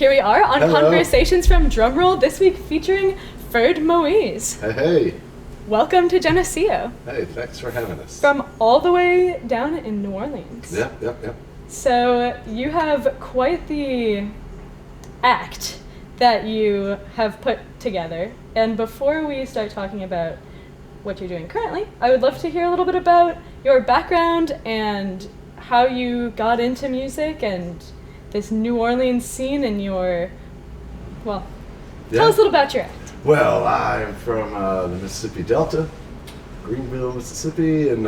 Here we are on Hello. Conversations from Drumroll, this week featuring Ferd Moyse. Hey. Welcome to Geneseo. Hey, thanks for having us. From all the way down in New Orleans. Yep. So you have quite the act that you have put together. And before we start talking about what you're doing currently, I would love to hear a little bit about your background and how you got into music and this New Orleans scene and your, tell us a little about your act. Well, I'm from the Mississippi Delta, Greenville, Mississippi, and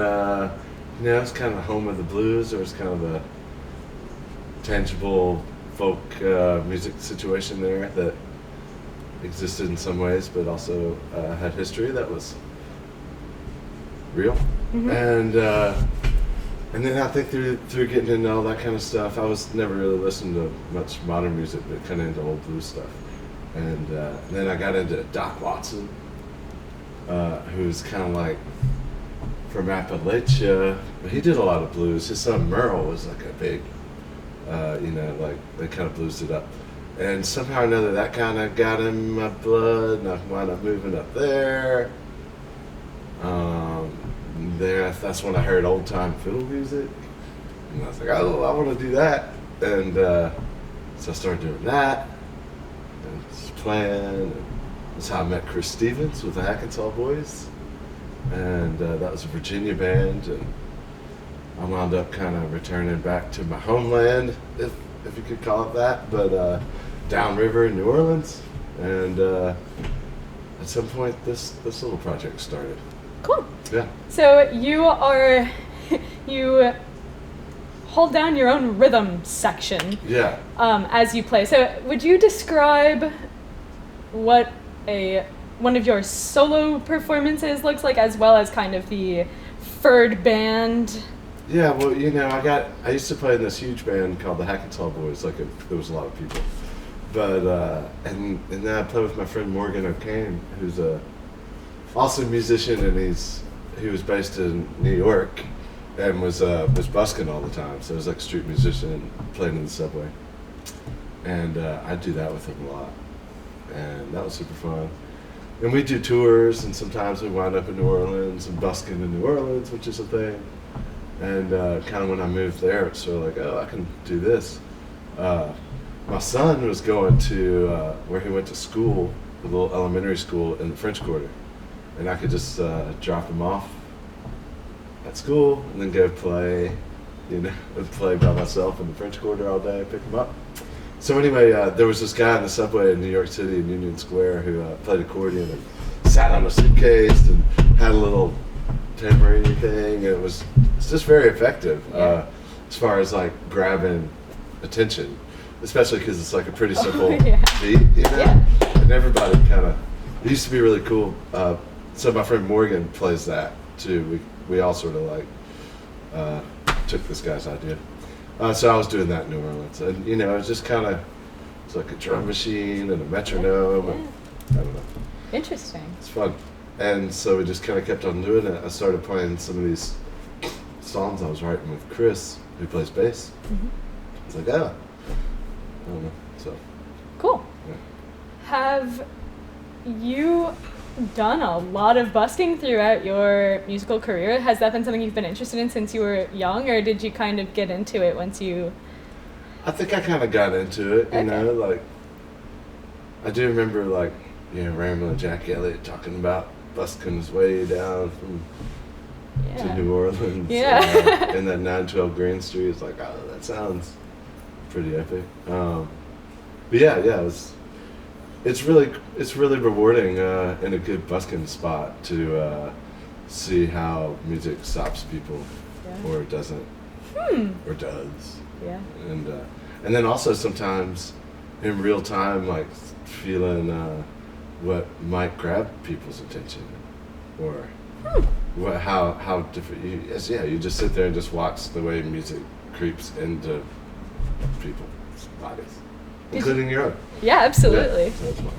it's kind of the home of the blues. Or it's kind of a tangible folk music situation there that existed in some ways, but also had history that was real. Mm-hmm. And then I think through getting into all that kind of stuff, I was never really listening to much modern music, but kind of into old blues stuff. And then I got into Doc Watson, who's kind of like from Appalachia, but he did a lot of blues. His son Merle was like a big, like they kind of bluesed it up. And somehow or another that kind of got in my blood, and I wound up moving up there. That's when I heard old time fiddle music, and I was like, oh, I want to do that. And so I started doing that, and just playing. And that's how I met Chris Stevens with the Hackensaw Boys, and that was a Virginia band. And I wound up kind of returning back to my homeland, if you could call it that, but downriver in New Orleans. And at some point, this little project started. Cool. Yeah. So you hold down your own rhythm section. Yeah. As you play. So would you describe what one of your solo performances looks like, as well as kind of the Ferd band? Yeah. Well, I used to play in this huge band called the Hackensaw Boys. There was a lot of people, but and then I played with my friend Morgan O'Kane, who's also a musician, and he was based in New York and was busking all the time. So he was like a street musician, playing in the subway. And I do that with him a lot. And that was super fun. And we do tours, and sometimes we wind up in New Orleans and busking in New Orleans, which is a thing. And kind of when I moved there, it's sort of like, oh, I can do this. My son was going to where he went to school, a little elementary school in the French Quarter. And I could just drop him off at school and then go play, play by myself in the French Quarter all day, pick him up. So anyway, there was this guy in the subway in New York City in Union Square who played accordion and sat on a suitcase and had a little tambourine thing. And it's just very effective as far as like grabbing attention, especially because it's like a pretty simple beat, Yeah. And everybody kind of, it used to be really cool. So my friend Morgan plays that too. We all sort of like took this guy's idea. So I was doing that in New Orleans, and it was just kind of, it's like a drum machine and a metronome, and I don't know. Interesting. It's fun. And so we just kind of kept on doing it. I started playing some of these songs I was writing with Chris, who plays bass. Mm-hmm. It's like, I don't know. So cool. Yeah. Have you done a lot of busking throughout your musical career? Has that been something you've been interested in since you were young, or did you kind of get into it once you... I think I kind of got into it, like, I do remember, like, Rambling Jack Elliott talking about busking his way down to New Orleans in that 912 Green Street. It's like, oh, that sounds pretty epic. But it's really rewarding in a good busking spot to see how music stops people, or doesn't, or does. Yeah. And then also sometimes in real time, like feeling what might grab people's attention, or how different you just sit there and just watch the way music creeps into people's bodies, including your own. Yeah, absolutely. Yeah, so that's fun.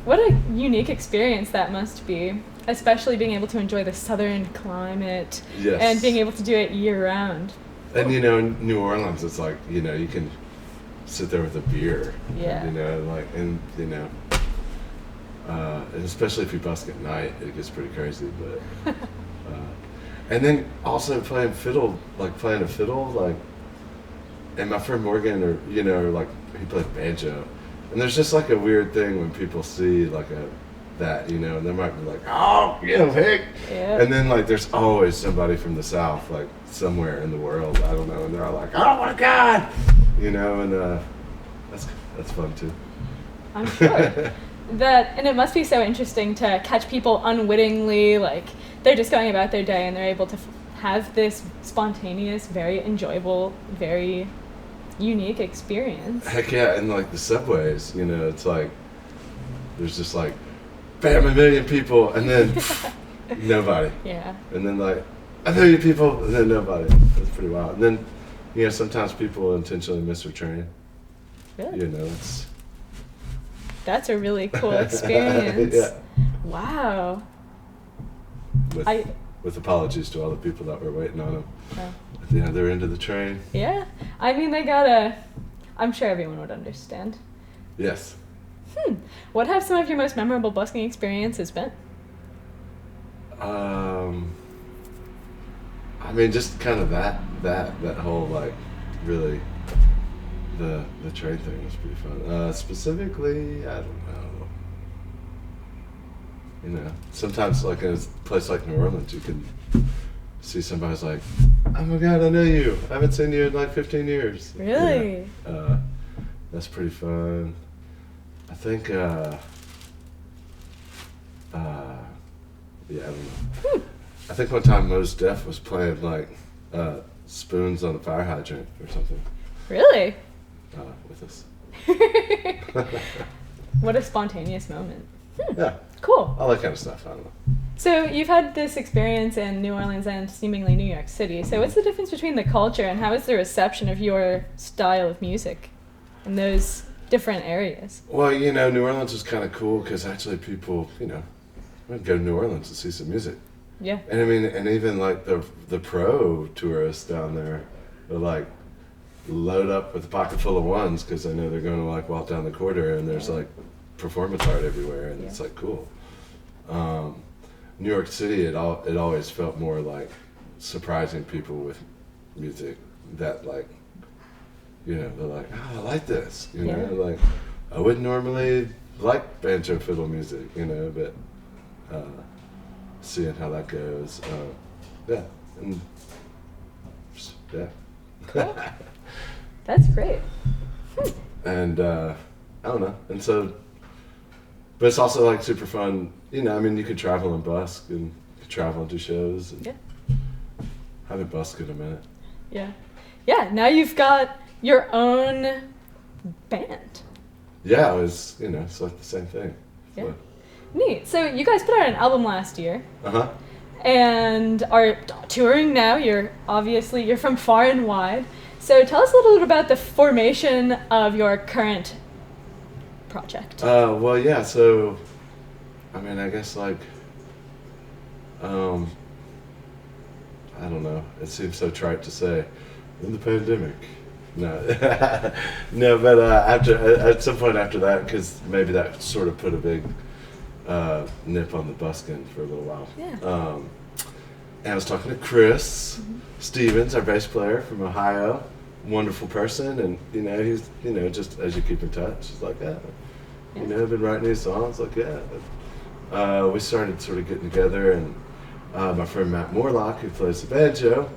What a unique experience that must be, especially being able to enjoy the southern climate and being able to do it year round. And in New Orleans, it's like, you can sit there with a beer. Yeah. You know, like, and you know, and especially if you busk at night, it gets pretty crazy. But and then also playing a fiddle, like, and my friend Morgan, or you know, like he played banjo, and there's just like a weird thing when people see like that, you know, and they might be like, oh, you know, heck. Yeah. And then like there's always somebody from the South, like somewhere in the world, I don't know, and they're all like, oh my God, you know, and that's fun too. I'm sure. And it must be so interesting to catch people unwittingly, like they're just going about their day and they're able to have this spontaneous, very enjoyable, very unique experience. Heck yeah, and like the subways, you know, it's like there's just like bam, 1 million people, and then nobody. Yeah. And then like 1 million people, and then nobody. That's pretty wild. And then, you know, sometimes people intentionally miss their train. Really? You know, that's a really cool experience. Yeah. Wow. With apologies to all the people that were waiting on them Oh. at the other end of the train. Yeah. I mean, I'm sure everyone would understand. Yes. What have some of your most memorable busking experiences been? I mean, just kind of that whole, like, really, the train thing was pretty fun. Specifically, I don't know. You know, sometimes, like, in a place like New Orleans, you can see somebody's like, oh my God, I know you. I haven't seen you in, like, 15 years. Really? You know? That's pretty fun. I think, yeah, I don't know. I think one time Mos Def was playing like spoons on the fire hydrant or something. Really? With us. What a spontaneous moment. Yeah. Cool. All that kind of stuff. I don't know. So you've had this experience in New Orleans and seemingly New York City. So what's the difference between the culture and how is the reception of your style of music in those different areas? Well, you know, New Orleans was kind of cool because actually people, you know, would go to New Orleans to see some music. Yeah. And I mean, and even like the pro tourists down there are like load up with a pocket full of ones because they know they're going to like walk down the corridor and there's like performance art everywhere and it's like cool. New York City, it always felt more like surprising people with music that like, you know, they're like, oh, I like this, you know, like I wouldn't normally like banjo fiddle music, you know, but seeing how that goes, yeah, and yeah. Cool. That's great. And I don't know, and so, but it's also like super fun, you know, I mean, you could travel and busk and you could travel and do shows. And I haven't busked in a minute. Yeah. Yeah, now you've got your own band. Yeah, it was, you know, it's like the same thing. Yeah. So. Neat. So you guys put out an album last year. Uh-huh. And are touring now. You're from far and wide. So tell us a little bit about the formation of your current project. Well, yeah, so, I mean, I guess like, I don't know, it seems so trite to say, in the pandemic. No, no, but at some point after that, because maybe that sort of put a big nip on the busking for a little while. Yeah. And I was talking to Chris Stevens, our bass player from Ohio, wonderful person, and you know he's just as you keep in touch, he's like, yeah, you know, I've been writing these songs, like yeah. We started sort of getting together, and my friend Matt Morlock, who plays the banjo,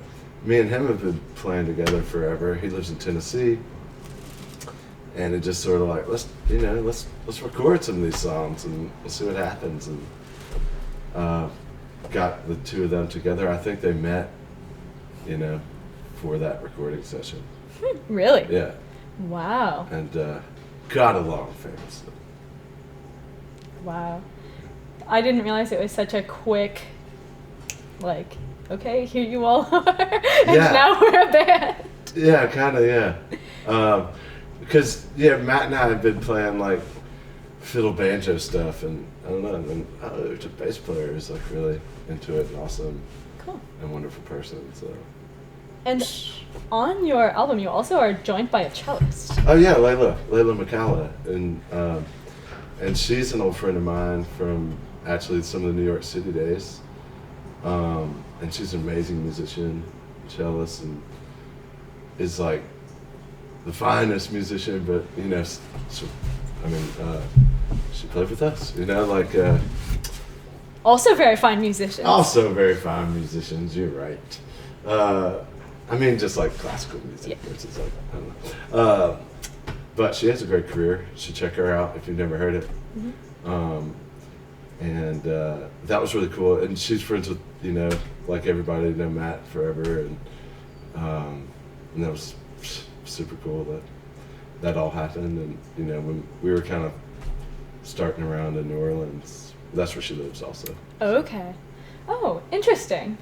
me and him have been playing together forever. He lives in Tennessee, and it just sort of like let's record some of these songs and we'll see what happens. And got the two of them together. I think they met, you know, for that recording session. Really? Yeah. Wow. And got along famously. Wow. I didn't realize it was such a quick, like, okay, here you all are, and now we're a band. Yeah, kind of, yeah. Because, yeah, Matt and I have been playing, like, fiddle banjo stuff, and I don't know, and then there's a bass player who's, like, really into it and awesome. Cool. And wonderful person, so. And on your album, you also are joined by a cellist. Oh yeah, Layla McCalla, and she's an old friend of mine from actually some of the New York City days, and she's an amazing musician, cellist, and is like the finest musician. But you know, she played with us. You know, like also very fine musicians. Also very fine musicians. You're right. I mean, just like classical music, which is like, I don't know. But she has a great career. You should check her out if you've never heard it. Mm-hmm. And that was really cool. And she's friends with, you know, like everybody, you know, Matt forever. And that was super cool that all happened. And, you know, when we were kind of starting around in New Orleans, that's where she lives also. Okay. Oh, interesting.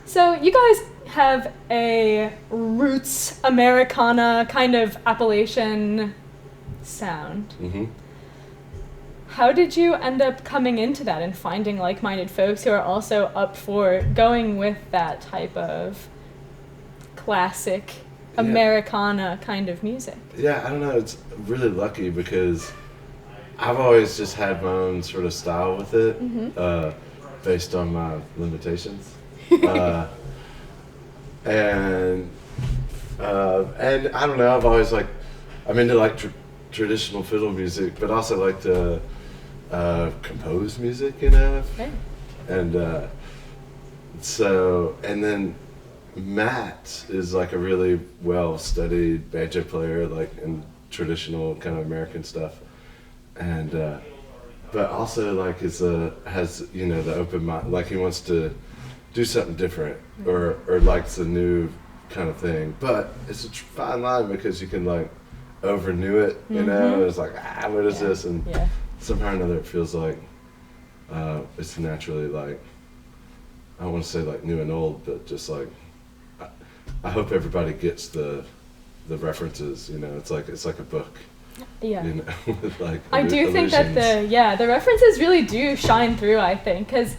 So you guys have a roots Americana kind of Appalachian sound. Mm-hmm. How did you end up coming into that and finding like-minded folks who are also up for going with that type of classic Americana kind of music? Yeah, I don't know. It's really lucky because I've always just had my own sort of style with it, mm-hmm. Based on my limitations. And I don't know, I've always I'm into like traditional fiddle music, but also like to compose music, you know? Okay. And and then Matt is like a really well-studied banjo player, like in traditional kind of American stuff. And, but also like has, you know, the open mind, like he wants to do something different or likes a new kind of thing. But it's a fine line because you can like overnew it, you mm-hmm. know? It's like, what is this? And somehow or another it feels like it's naturally like, I don't want to say like new and old, but just like, I hope everybody gets the references, you know? It's like a book. Yeah. You know, with like I do think that the references really do shine through, I think, because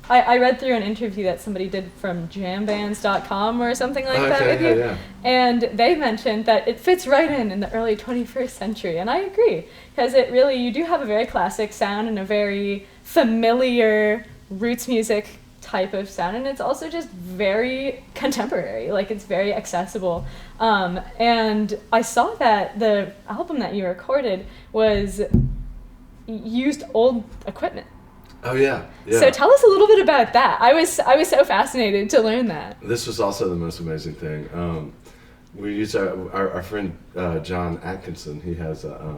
I read through an interview that somebody did from jambands.com or something like that with you, and they mentioned that it fits right in the early 21st century, and I agree, because it really, you do have a very classic sound and a very familiar roots music type of sound, and it's also just very contemporary, like it's very accessible. And I saw that the album that you recorded used old equipment. Oh yeah. So tell us a little bit about that. I was so fascinated to learn that. This was also the most amazing thing. We used our friend John Atkinson. He has a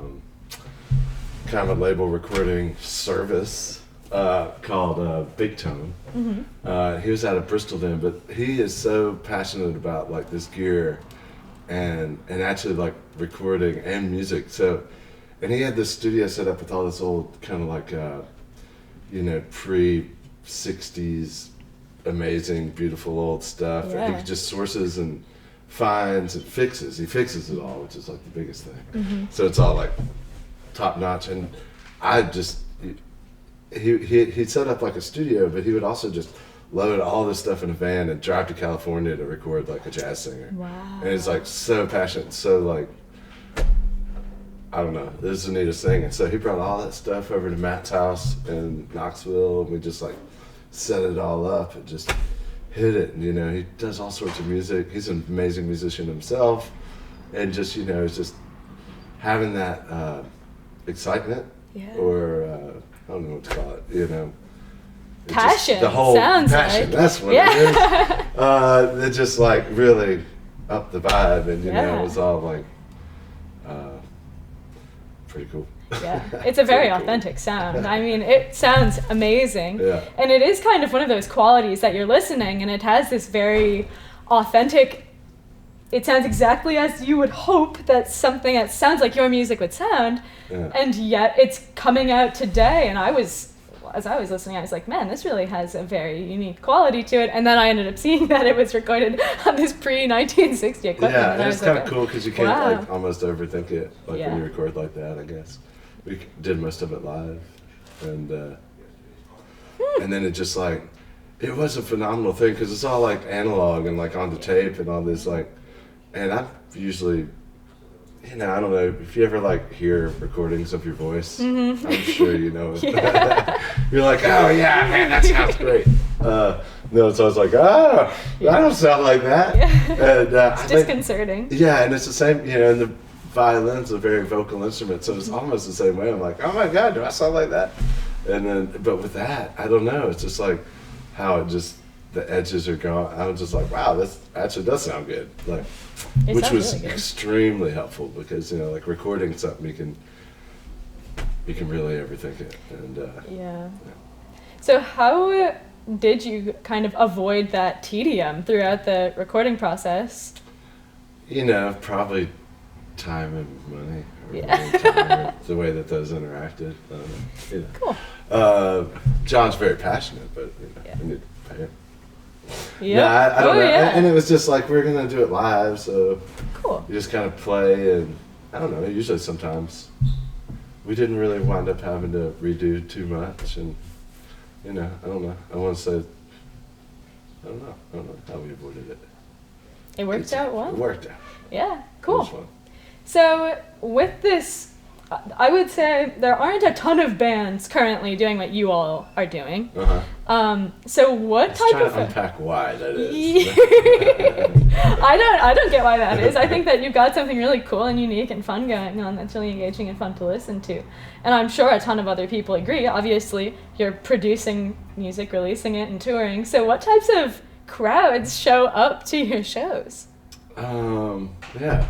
kind of a label recording service called Big Tone. Mm-hmm. He was out of Bristol then, but he is so passionate about like this gear and actually like recording and music. So, and he had this studio set up with all this old kind of like you know, pre-60s amazing, beautiful old stuff that he just sources and finds and fixes. He fixes it all, which is like the biggest thing. Mm-hmm. So it's all like top notch. And I just, he set up like a studio, but he would also just load all this stuff in a van and drive to California to record like a jazz singer. Wow. And it's like so passionate, so like, I don't know, this is the neatest thing. And so he brought all that stuff over to Matt's house in Knoxville, and we just like set it all up and just hit it. And, you know, he does all sorts of music. He's an amazing musician himself. And just, you know, it's just having that excitement or I don't know what to call it, you know. Passion. The whole sounds passion, like. that's what it is. It just like really upped the vibe, and, you know, it was all like, pretty cool. Yeah, it's a very authentic sound. I mean, it sounds amazing. Yeah. And it is kind of one of those qualities that you're listening, and it has this very authentic, it sounds exactly as you would hope that something that sounds like your music would sound, and yet it's coming out today. And as I was listening, I was like, man, this really has a very unique quality to it. And then I ended up seeing that it was recorded on this pre-1960 equipment. Yeah, and it's kind of cool because you can't like almost overthink it, like when you record like that, I guess. We did most of it live, and then it just like, it was a phenomenal thing because it's all like analog and like on the tape and all this like, and I'm usually, I don't know if you ever like hear recordings of your voice. Mm-hmm. I'm sure you know it. Yeah. You're like, oh yeah, man, that sounds great. No, so I was like, I don't sound like that. Yeah. And, it's disconcerting. And it's the same, and the violin's a very vocal instrument, so it's almost the same way. I'm like, oh my God, do I sound like that? And then, but with that, I don't know. It's just like how it just, the edges are gone. I was just like, wow, this actually does sound good. Like, which was really extremely helpful because, like recording something, you can really overthink it. And yeah. So how did you kind of avoid that tedium throughout the recording process? Probably time and money. Yeah. The way that those interacted. Cool. John's very passionate, but we need to pay him. Yeah. I don't know. Yeah. And it was just like, we're going to do it live, so cool. You just kind of play, and I don't know, usually sometimes we didn't really wind up having to redo too much, and I don't know. I want to say, I don't know how we avoided it. It worked out well? It worked out. Yeah, cool. It was fun. So with this, I would say there aren't a ton of bands currently doing what you all are doing. Uh-huh. So what type of... to unpack why that is. I don't get why that is. I think that you've got something really cool and unique and fun going on that's really engaging and fun to listen to. And I'm sure a ton of other people agree. Obviously, you're producing music, releasing it, and touring. So what types of crowds show up to your shows? Yeah.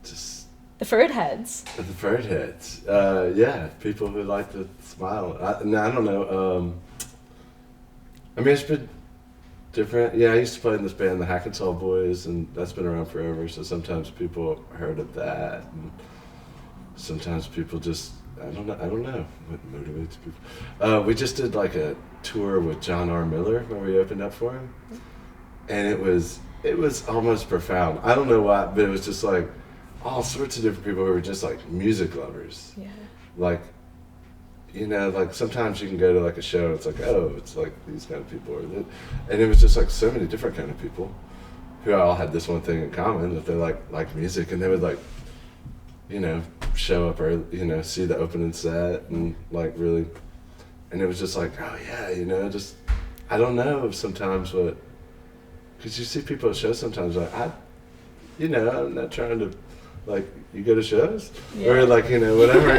Just the Ferd heads. The Ferd heads. People who like to smile. I don't know. It's been different. Yeah, I used to play in this band, the Hackensaw Boys, and that's been around forever. So sometimes people heard of that, and sometimes people just I don't know what motivates people. We just did like a tour with John R. Miller where we opened up for him, and it was almost profound. I don't know why, but it was just like all sorts of different people who were just like music lovers. Yeah. Like, like sometimes you can go to like a show and it's like, oh, it's like these kind of people, and it was just like so many different kind of people who all had this one thing in common, that they like music, and they would like, show up early, see the opening set and like really, and it was just like, oh yeah, just, I don't know sometimes what, because you see people at shows sometimes like, I'm not trying to, like, you go to shows? Yeah. Or like, whatever,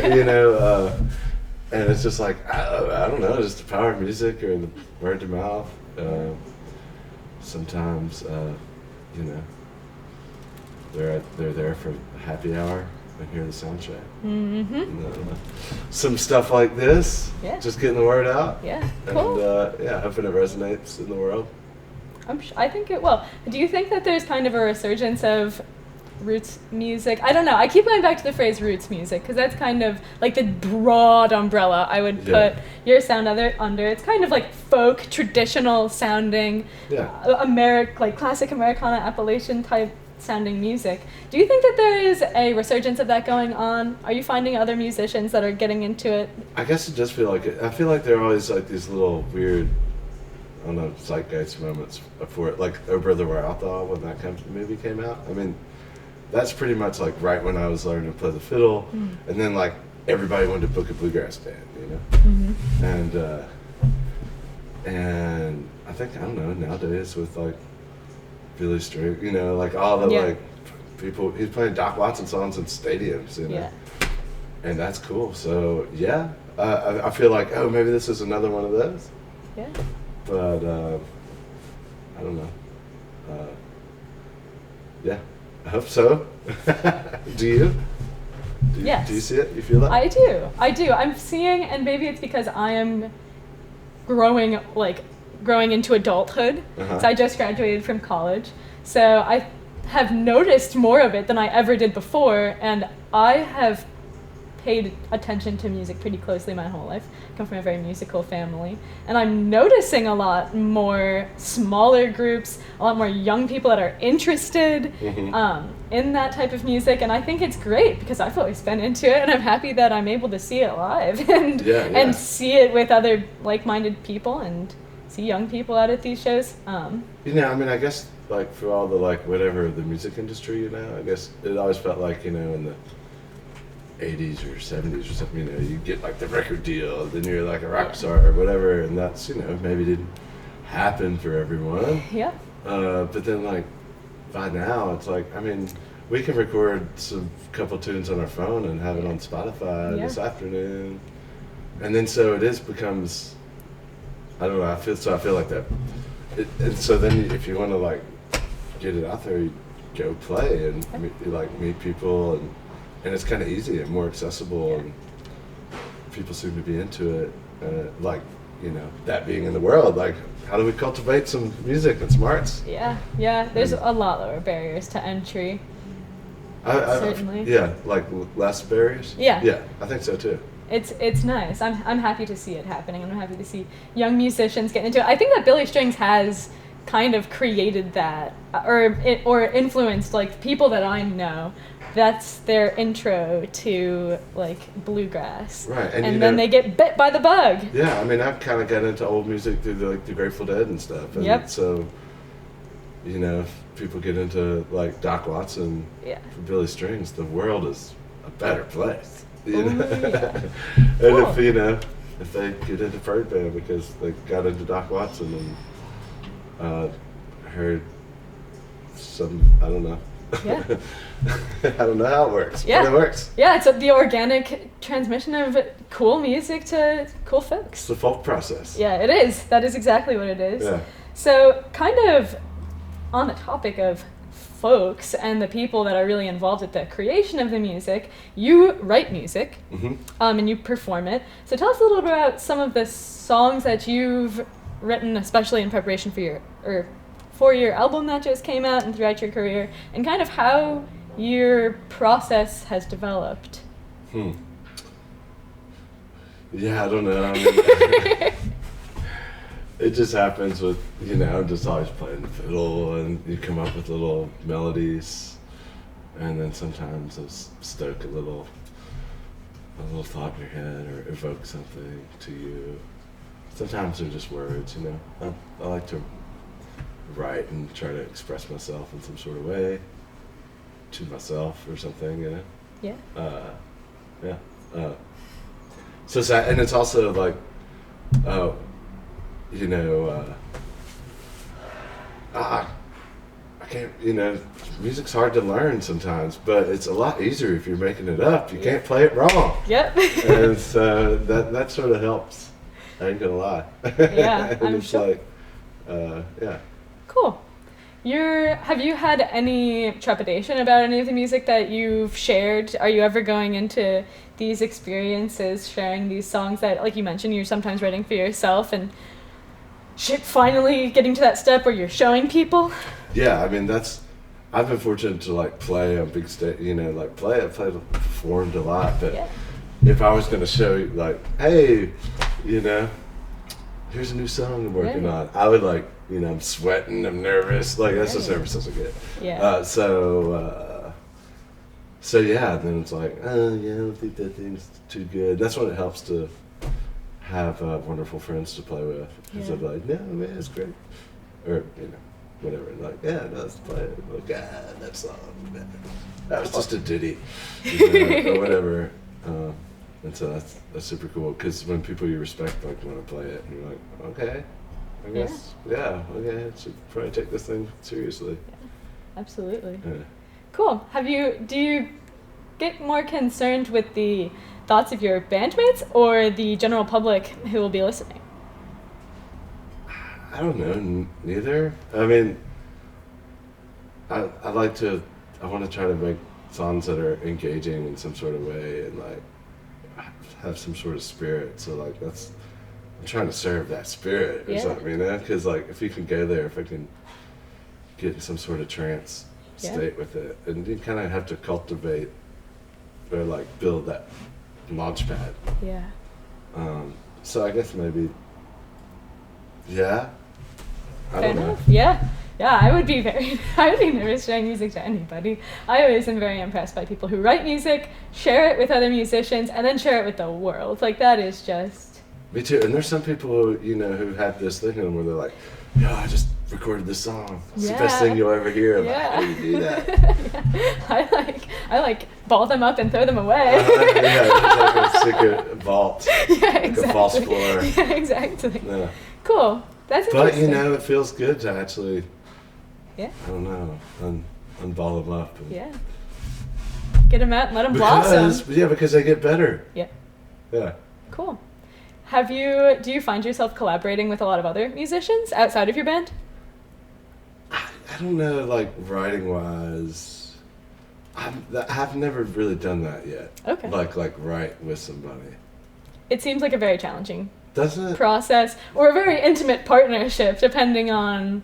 and it's just like, I don't know, just the power of music or the word of mouth. Sometimes, they're there for a happy hour and hear the sound check. Mm-hmm. Some stuff like this, just getting the word out. Yeah, cool. And hoping it resonates in the world. I think it will. Do you think that there's kind of a resurgence of roots music? I don't know. I keep going back to the phrase roots music because that's kind of like the broad umbrella I would put your sound under. It's kind of like folk, traditional sounding, like classic Americana, Appalachian type sounding music. Do you think that there is a resurgence of that going on? Are you finding other musicians that are getting into it? I guess it does feel like it. I feel like there are always like these little weird, I don't know, zeitgeist moments for it. Like Oh Brother Where Art Thou, when that movie came out. I mean, that's pretty much like right when I was learning to play the fiddle, and then like everybody wanted to book a bluegrass band, and I think, I don't know, nowadays with like Billy Strayed, like all the like people, he's playing Doc Watson songs in stadiums, and that's cool. So I feel like, oh, maybe this is another one of those. Yeah. But I don't know. I hope so. Do you? Yes. Do you see it? You feel that? I do. I'm seeing, and maybe it's because I am growing into adulthood. Uh-huh. So I just graduated from college. So I have noticed more of it than I ever did before, and I have paid attention to music pretty closely my whole life. I come from a very musical family, and I'm noticing a lot more smaller groups, a lot more young people that are interested in that type of music, and I think it's great because I've always been into it, and I'm happy that I'm able to see it live and see it with other like-minded people and see young people out at these shows. You know, I mean, I guess like for all the like whatever the music industry, you know, I guess it always felt like, you know, in the 80s or 70s or something, you know, you get like the record deal, then you're like a rock star or whatever, and that's, you know, maybe didn't happen for everyone. Yeah. But then like by now it's like, I mean, we can record some couple tunes on our phone and have it on Spotify this afternoon, and then so it becomes, I don't know, I feel like that, and so then if you want to like get it out there, you go play and meet people, and it's kind of easy and more accessible, and people seem to be into it. Like, you know, that being in the world, like, how do we cultivate some music and smarts? Yeah, there's a lot lower barriers to entry. Certainly. Yeah, like less barriers? Yeah, I think so too. It's nice. I'm happy to see it happening. I'm happy to see young musicians get into it. I think that Billy Strings has kind of created that, or influenced like people that I know. That's their intro to like bluegrass, right? And then they get bit by the bug. Yeah, I mean, I've kind of got into old music through the Grateful Dead and stuff. And so, you know, if people get into like Doc Watson, for Billy Strings, the world is a better place. You know? And cool. If, you know, if they get into Ferd Band because they got into Doc Watson and heard some, I don't know. Yeah. I don't know how it works, but it works. Yeah, it's the organic transmission of cool music to cool folks. It's the folk process. Yeah, it is. That is exactly what it is. Yeah. So, kind of on the topic of folks and the people that are really involved with the creation of the music, you write music, and you perform it. So tell us a little bit about some of the songs that you've written, especially in preparation for your album that just came out and throughout your career, and kind of how your process has developed. Yeah, I don't know. I mean, it just happens with, you know, I'm just always playing the fiddle, and you come up with little melodies, and then sometimes they'll stoke a little thought in your head or evoke something to you. Sometimes they're just words, you know. I like to write and try to express myself in some sort of way to myself or something, you know. So it's that, and it's also like, you know, I can't, you know, music's hard to learn sometimes, but it's a lot easier if you're making it up. You can't play it wrong. And so that sort of helps. I ain't gonna lie. Yeah, I'm it's sure. Like, Cool. Have you had any trepidation about any of the music that you've shared? Are you ever going into these experiences, sharing these songs that, like you mentioned, you're sometimes writing for yourself, and finally getting to that step where you're showing people? Yeah, I mean, I've been fortunate to like play on big stage, you know, like I've performed a lot, but if I was gonna show you like, hey, you know, here's a new song I'm working on, I would like, you know, I'm sweating, I'm nervous, like that's as nervous as I get. So yeah, then it's like, oh yeah, I don't think that thing's too good. That's when it helps to have wonderful friends to play with, because they're like, no man, it's great, or you know, whatever. Like, yeah, no, let's play it. Like, that song, man, that was just a ditty, you know, or whatever. And so that's super cool, because when people you respect like want to play it, and you're like, okay, I guess, okay, I should probably take this thing seriously. Yeah, absolutely. Cool. Do you get more concerned with the thoughts of your bandmates or the general public who will be listening? I don't know, neither. I mean, I want to try to make songs that are engaging in some sort of way and like have some sort of spirit. So like I'm trying to serve that spirit or something, you know? Because like if you can go there, if I can get in some sort of trance state with it, and you kind of have to cultivate or like build that launch pad. So I guess maybe, I don't know. Yeah, I would be nervous sharing music to anybody. I always am very impressed by people who write music, share it with other musicians, and then share it with the world. Like that is just Me too. And there's some people, you know, who have this thing in them where they're like, "Yo, I just recorded this song. It's the best thing you'll ever hear." I'm like, how do you do that? I like ball them up and throw them away. Yeah, it's like a secret vault. Yeah, exactly. Like a false floor. Yeah, exactly. Yeah. Cool. That's But, interesting. you know, it feels good to actually, Yeah. I don't know, unball them up. And Yeah. Get them out and let them blossom. Because they get better. Yeah. Yeah. Cool. Do you find yourself collaborating with a lot of other musicians outside of your band? I don't know, like, writing-wise, I've never really done that yet. Okay. Like write with somebody. It seems like a very challenging Doesn't it? process, or a very intimate partnership, depending on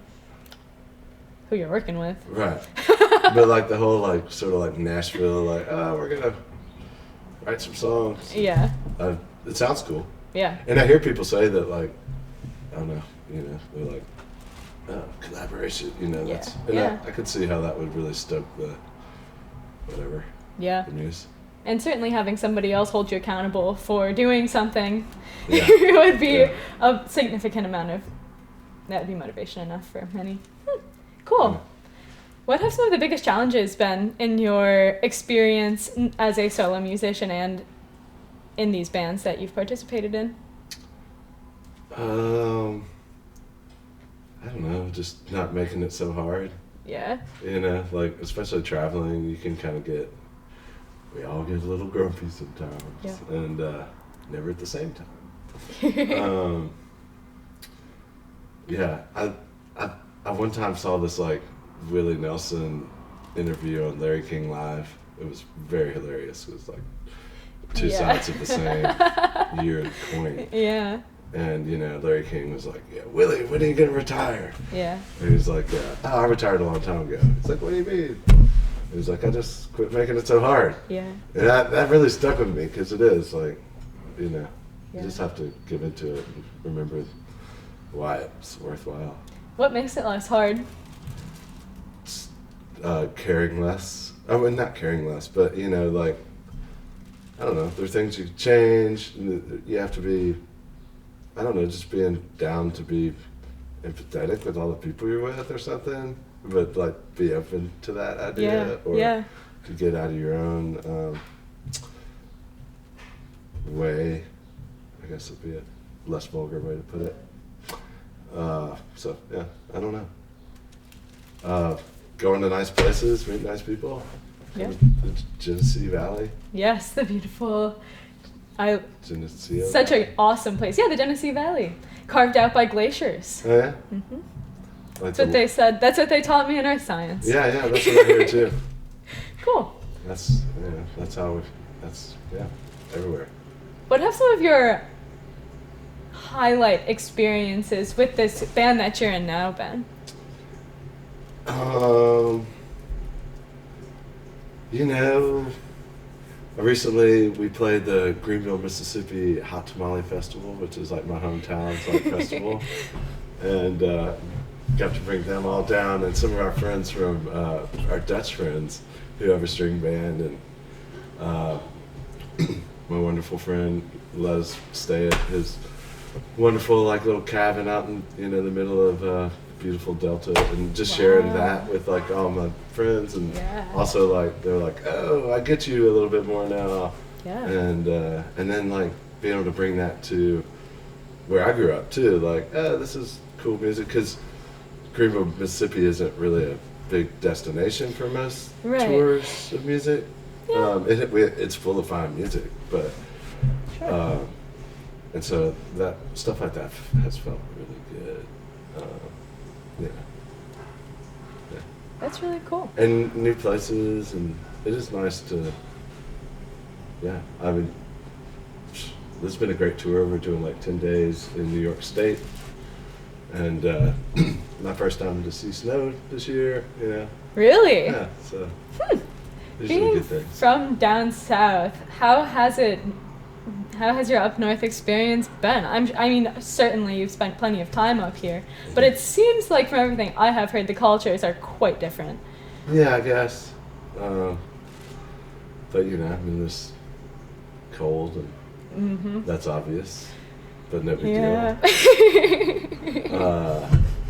who you're working with. Right. But, like, the whole, like, sort of like Nashville, like, oh, we're going to write some songs. Yeah. It sounds cool. Yeah. And I hear people say that, like, I don't know, you know, they're like, oh, collaboration, you know, that's, and Yeah. I could see how that would really stoke the, whatever, Yeah. the muse. And certainly having somebody else hold you accountable for doing something Yeah. would be Yeah. a significant amount of, that would be motivation enough for many. Cool. Yeah. What have some of the biggest challenges been in your experience as a solo musician and in these bands that you've participated in? I don't know, just not making it so hard. Yeah. You know, like, especially traveling, you can kind of we all get a little grumpy sometimes. Yeah. And never at the same time. Yeah, I one time saw this, like, Willie Nelson interview on Larry King Live. It was very hilarious. It was like two sides of the same year of the coin. Yeah. And, you know, Larry King was like, yeah, Willie, when are you going to retire? Yeah. And he was like, oh, I retired a long time ago. He's like, what do you mean? He was like, I just quit making it so hard. Yeah. And that really stuck with me, because it is, like, you know, Yeah. you just have to give into it and remember why it's worthwhile. What makes it less hard? Caring less. I mean, not caring less, but, you know, like, I don't know, there are things you change. You have to be, I don't know, just being down to be empathetic with all the people you're with or something, but, like, be open to that idea. Or to get out of your own way, I guess would be a less vulgar way to put it. So, yeah, I don't know. Going to nice places, meet nice people. Yeah. The Genesee Valley. Yes, the beautiful, Genesee. such an awesome place. Yeah, the Genesee Valley, carved out by glaciers. Oh, yeah? Mm-hmm. Like That's what they said. That's what they taught me in earth science. Yeah, that's what I hear too. Cool. That's everywhere. What have some of your highlight experiences with this band that you're in now, Ben? You know, recently we played the Greenville, Mississippi Hot Tamale Festival, which is like my hometown's like festival, and got to bring them all down, and some of our friends from our Dutch friends who have a string band, and my wonderful friend let us stay at his wonderful like little cabin out in the middle of beautiful Delta, and just sharing that with like all my friends, and also like they're like, oh, I get you a little bit more now, and then like being able to bring that to where I grew up too, like, oh, this is cool music, because Greenville, Mississippi isn't really a big destination for most tours of music. It's full of fine music, but and so that stuff like that has felt really good. That's really cool. And new places, and it is nice to, I mean, this has been a great tour. We're doing like 10 days in New York State, and my first time to see snow this year, Really? Yeah, so these are Being good things. from down south, how has your up north experience been? I mean, certainly you've spent plenty of time up here, but it seems like from everything I have heard, the cultures are quite different. Yeah, I guess. But I mean, it's cold, and that's obvious. but no big Yeah. deal.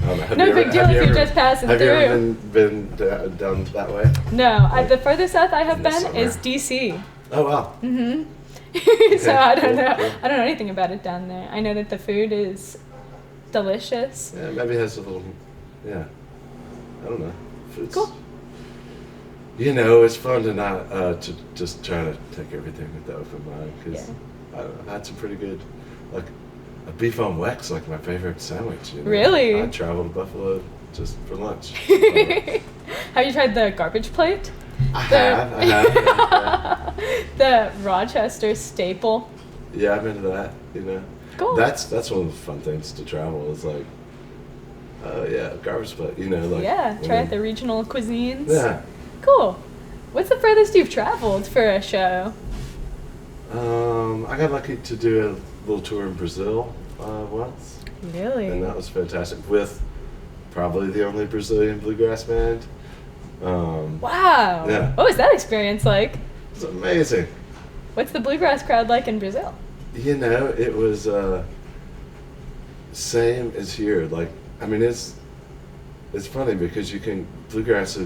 I don't know. No big deal if you're just passing through. Have you ever been down that way? No, the furthest south I have In the been summer? is DC. Oh wow. Mm-hmm. Okay, So I don't cool, know. cool. I don't know anything about it down there. I know that the food is delicious. Yeah, maybe it has a little. Yeah. I don't know. It's, Cool. You know, it's fun to not to just try to take everything with the open mind because Yeah. I don't know, I had some pretty good, like a beef on Weck's like my favorite sandwich. You know? Really? I traveled to Buffalo just for lunch. Have you tried the garbage plate? I have. Yeah. The Rochester staple. Yeah, I'm into that. You know, Cool. that's one of the fun things to travel is like, oh yeah, garbage plate. You know, like Yeah, try out the regional cuisines. Yeah. Cool. What's the furthest you've traveled for a show? I got lucky to do a little tour in Brazil once, Really? and that was fantastic with probably the only Brazilian bluegrass band. Wow. Yeah. What was that experience like? It's amazing. What's the bluegrass crowd like in Brazil? You know, it was same as here. Like, I mean, it's funny because you can bluegrass,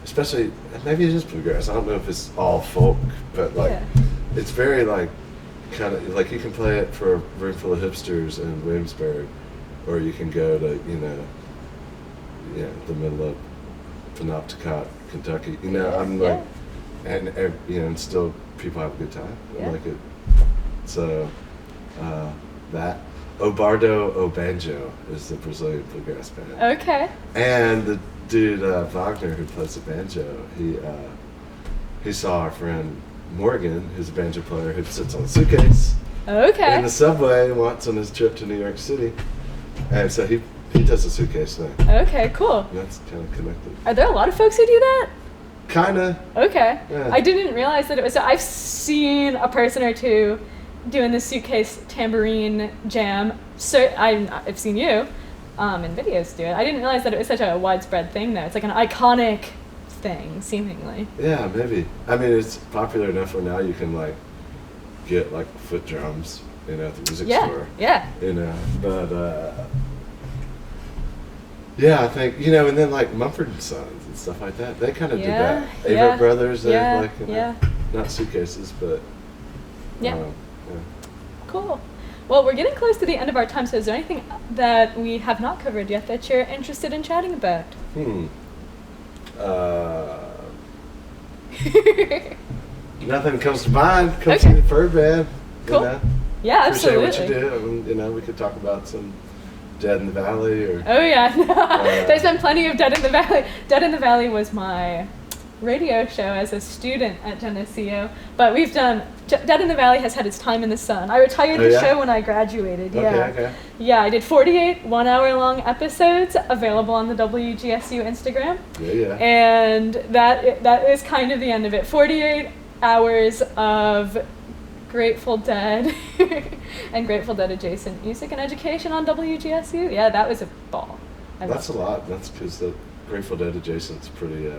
especially maybe it is bluegrass. I don't know if it's all folk, but like, Yeah. it's very like kind of like you can play it for a room full of hipsters in Williamsburg, or you can go to the middle of Penobscot, Kentucky. You know, I'm like, and and still people have a good time. I Yeah. like it. So that Obardo Obanjo is the Brazilian bluegrass band. Okay. And the dude Wagner who plays the banjo, he saw our friend Morgan, who's a banjo player who sits on a suitcase in Okay. the subway once on his trip to New York City, and so he does a suitcase thing. Okay, cool. And that's kind of connected. Are there a lot of folks who do that? Kinda. Okay. Yeah. I didn't realize that it was. So I've seen a person or two doing the suitcase tambourine jam. So I've seen you in videos do it. I didn't realize that it was such a widespread thing though. It's like an iconic thing, seemingly. Yeah, maybe. I mean, it's popular enough where now you can like get like foot drums, at the music store. Yeah. But yeah, I think and then like Mumford and Sons and stuff like that. They kind of did that. Avett Brothers, they not suitcases, but Yeah. yeah. Cool. Well, we're getting close to the end of our time, so is there anything that we have not covered yet that you're interested in chatting about? Nothing comes to mind. Come Okay. see the Ferd band. Cool. Yeah, Appreciate absolutely. what you do. And, we could talk about some Dead in the Valley or. Oh yeah, there's been plenty of Dead in the Valley. Dead in the Valley was my radio show as a student at Geneseo, but we've done Dead in the Valley has had its time in the sun. I retired the show when I graduated. Okay. Yeah, I did 48 one-hour-long episodes available on the WGSU Instagram. Yeah. And that is kind of the end of it. 48 hours of Grateful Dead and Grateful Dead adjacent music and education on WGSU. Yeah, that was a ball. That's a lot. That's because the Grateful Dead adjacent's pretty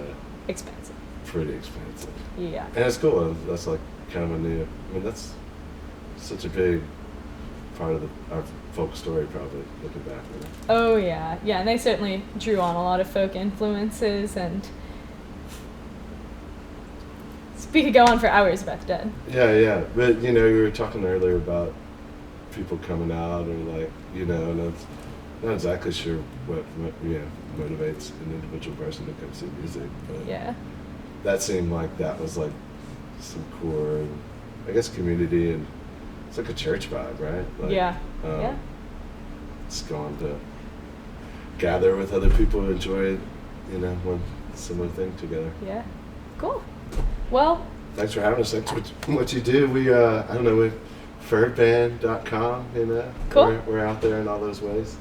expensive. Pretty expensive. Yeah. And it's cool. That's like kind of a new. I mean, that's such a big part of our folk story, probably looking back. Oh yeah, and they certainly drew on a lot of folk influences, and we could go on for hours about the Dead. Yeah. But you were talking earlier about people coming out, or like and it's not exactly sure what motivates an individual person to come see music, but Yeah. that seemed like that was like some core, I guess, community, and it's like a church vibe, right? Like, Yeah. It's going to gather with other people who enjoy, one similar thing together. Yeah. Cool. Well, Thanks for having us. Thanks for what you do. We, I don't know, with ferdband.com, Cool. We're out there in all those ways.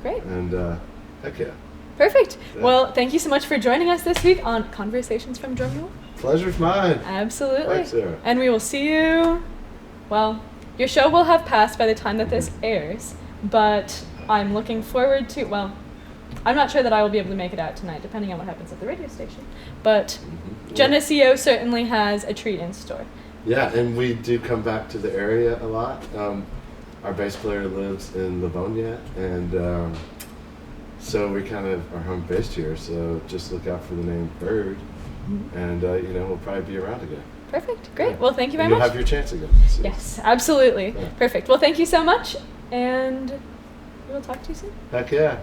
great. And heck yeah. Perfect. Yeah. Well, thank you so much for joining us this week on Conversations from Drumroll. Pleasure's mine. Absolutely. Thanks, Sarah. And we will see you. Well, your show will have passed by the time that this airs, but I'm looking forward to. Well, I'm not sure that I will be able to make it out tonight, depending on what happens at the radio station. But Geneseo certainly has a treat in store. Yeah, and we do come back to the area a lot. our bass player lives in Livonia, and so we kind of are home based here. So just look out for the name Ferd, and we'll probably be around again. Perfect. Great. Well, thank you very You'll much. have your chance again. So. Yes, absolutely. Yeah. Perfect. Well, thank you so much, and we'll talk to you soon. Heck yeah.